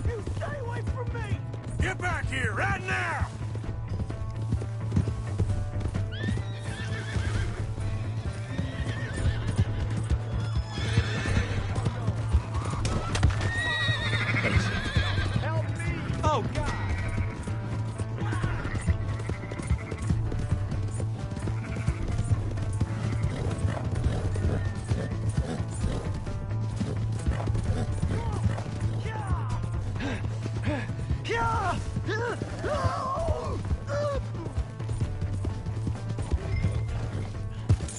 You stay away from me! Get back here right now! Oh, God!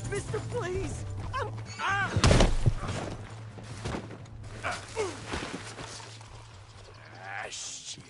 Mister, please! Shit.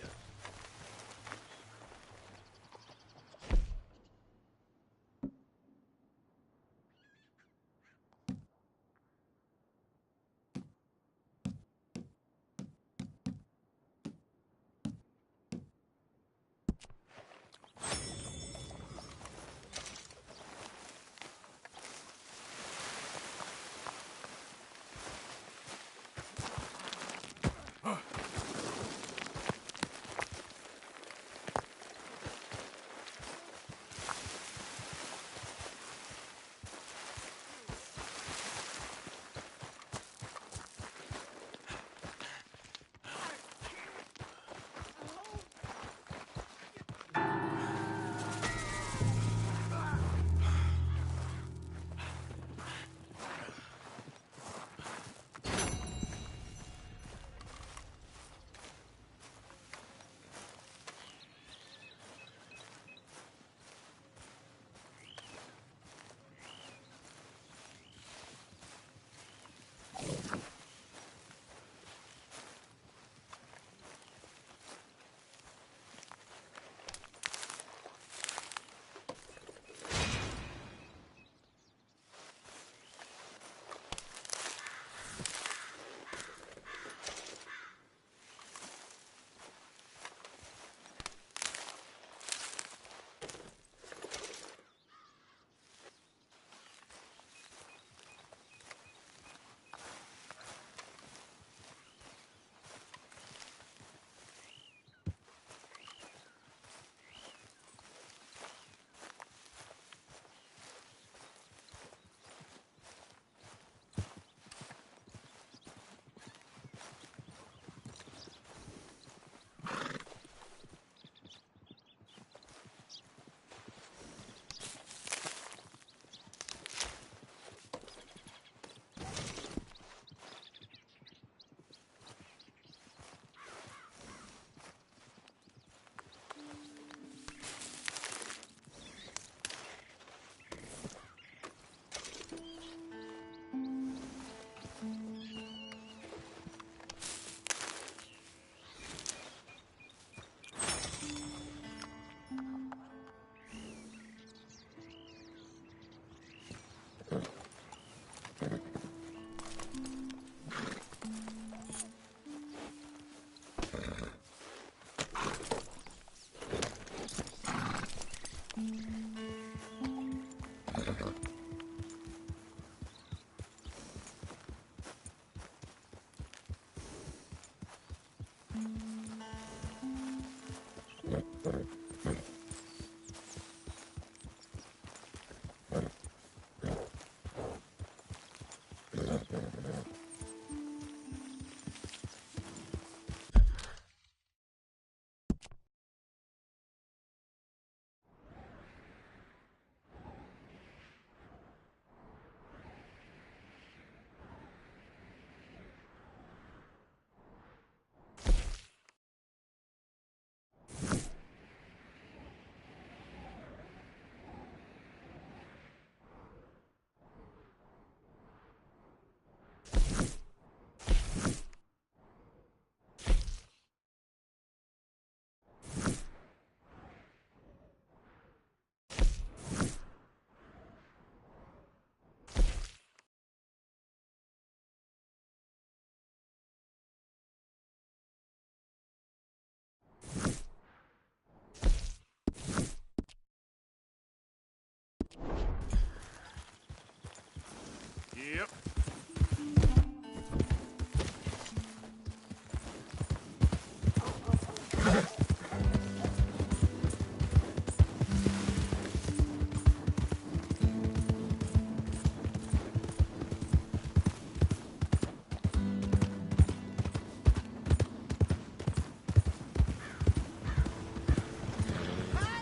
Yep.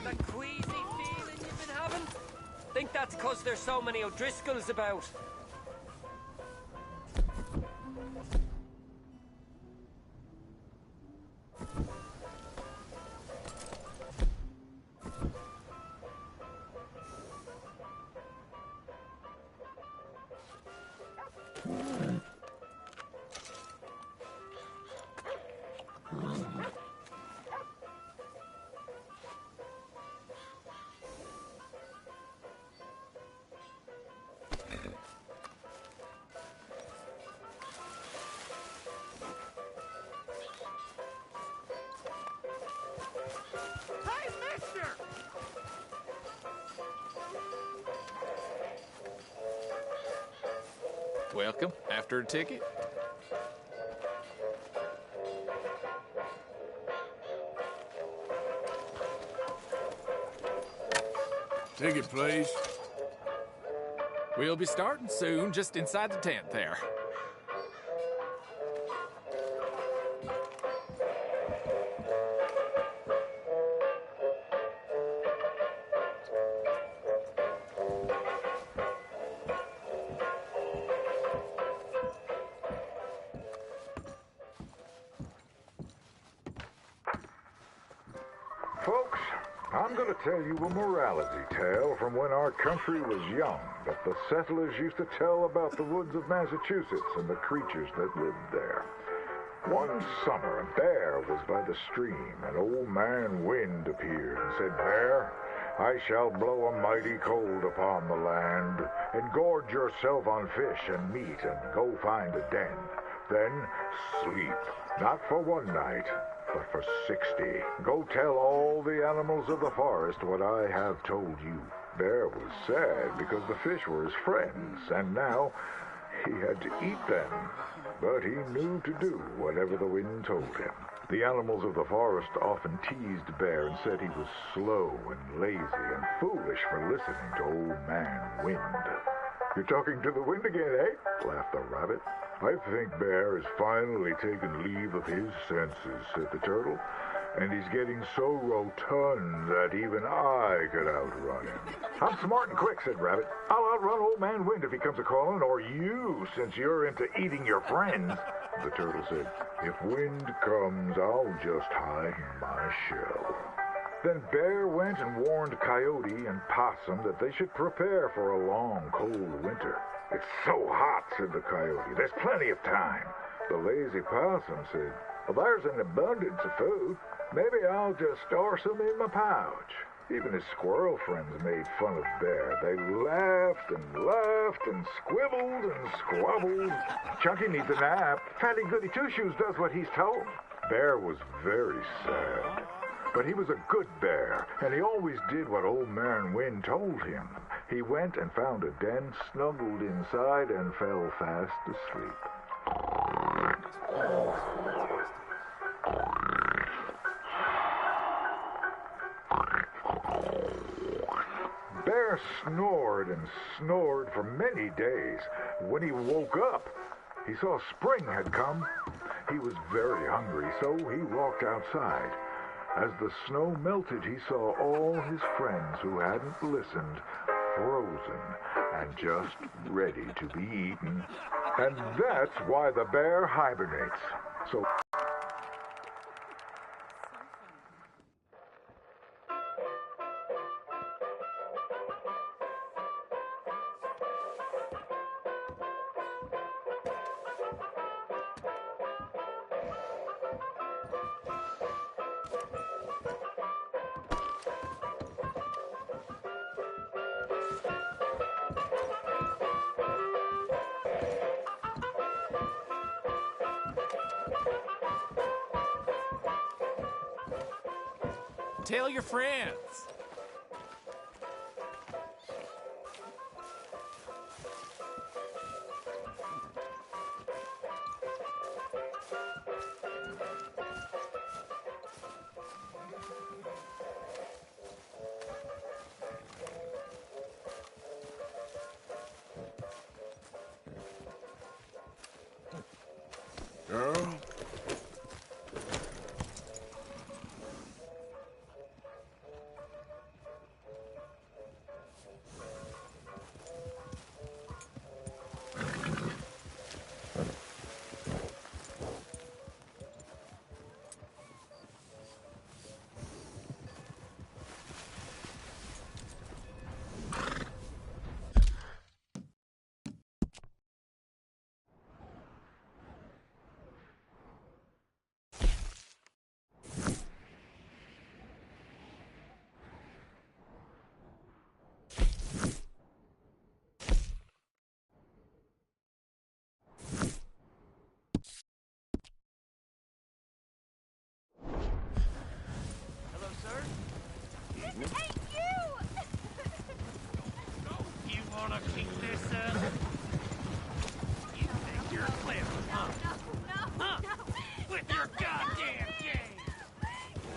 That queasy feeling you've been having? Think that's 'cause there's so many O'Driscolls about. Hey, mister! Welcome. After a ticket? Ticket, please. We'll be starting soon, just inside the tent there. Folks, I'm going to tell you a morality tale from when our country was young that the settlers used to tell about the woods of Massachusetts and the creatures that lived there. One summer, a bear was by the stream, and Old Man Wind appeared and said, "Bear, I shall blow a mighty cold upon the land, and gorge yourself on fish and meat, and go find a den. Then sleep, not for one night, but for 60. Go tell all the animals of the forest what I have told you." Bear was sad because the fish were his friends, and now he had to eat them. But he knew to do whatever the wind told him. The animals of the forest often teased Bear and said he was slow and lazy and foolish for listening to Old Man Wind. "You're talking to the wind again, eh?" laughed the rabbit. "I think Bear has finally taken leave of his senses," said the turtle. "And he's getting so rotund that even I could outrun him." "I'm smart and quick," said Rabbit. "I'll outrun Old Man Wind if he comes a-calling, or you, since you're into eating your friends." The turtle said, "If Wind comes, I'll just hide in my shell." Then Bear went and warned Coyote and Possum that they should prepare for a long, cold winter. "It's so hot," said the Coyote. "There's plenty of time." The lazy Possum said, "Well, there's an abundance of food. Maybe I'll just store some in my pouch." Even his squirrel friends made fun of Bear. They laughed and squibbled and squabbled. "Chunky needs a nap. Fatty Goody Two-Shoes does what he's told." Bear was very sad. But he was a good bear, and he always did what Old Man Wind told him. He went and found a den, snuggled inside, and fell fast asleep. Bear snored and snored for many days. When he woke up, he saw spring had come. He was very hungry, so he walked outside. As the snow melted, he saw all his friends who hadn't listened frozen and just ready to be eaten. And that's why the bear hibernates. So... Tell your friends. Girl? You wanna keep this up? You think you're clever, huh? Huh? With your goddamn game!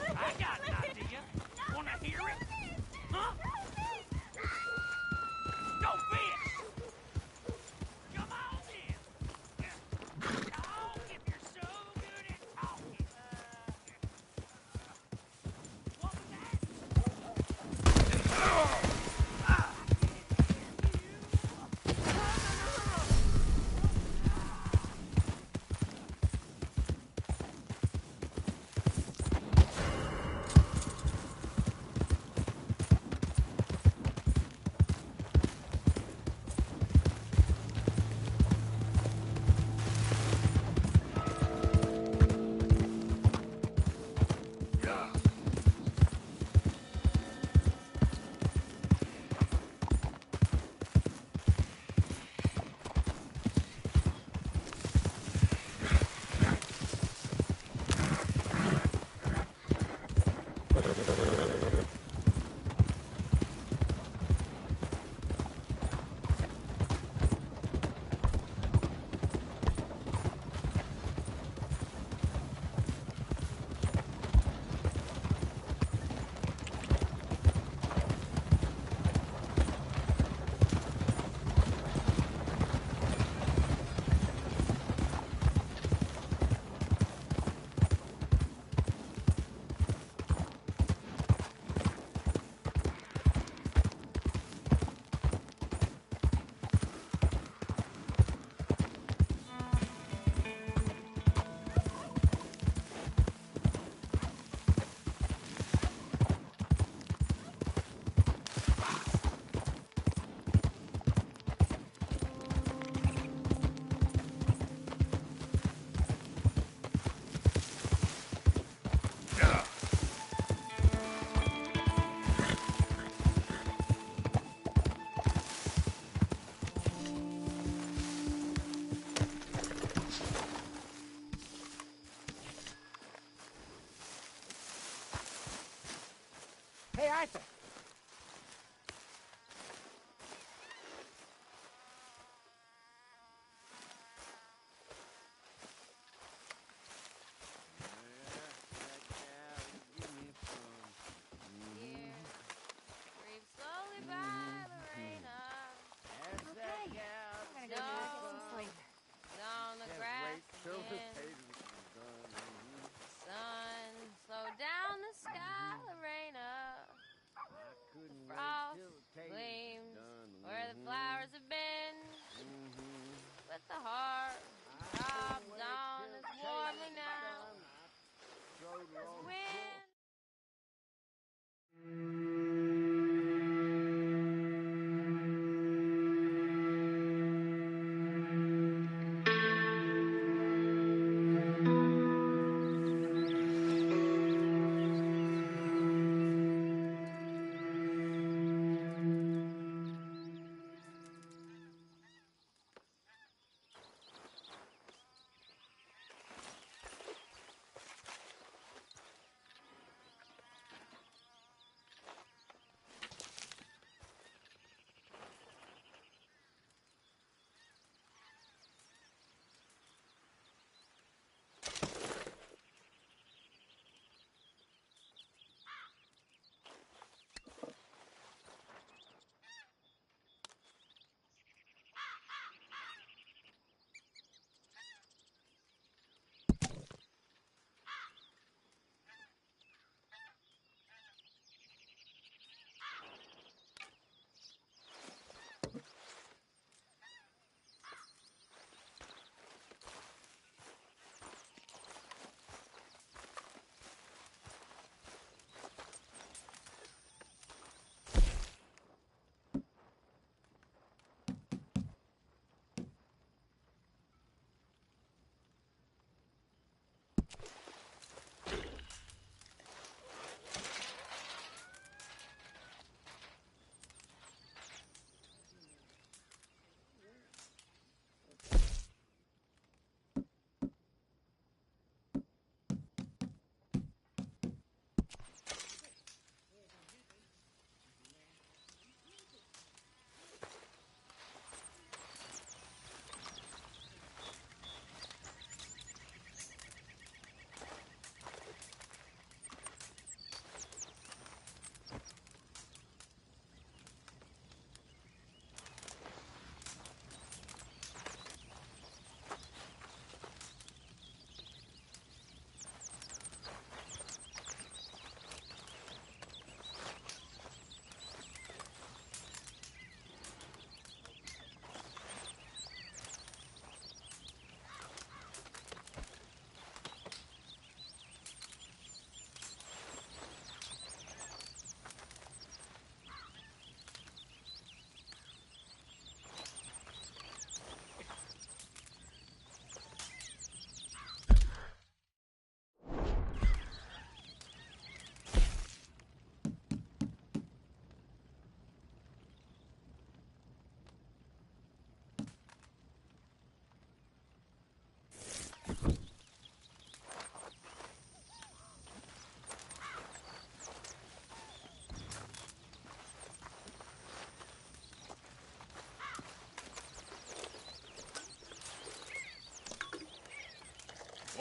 I got an idea. Wanna hear it? Huh? Go fish! Come on in! Oh, if you're so good at talking. What was that? Hey, Arthur.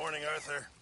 Morning, Arthur.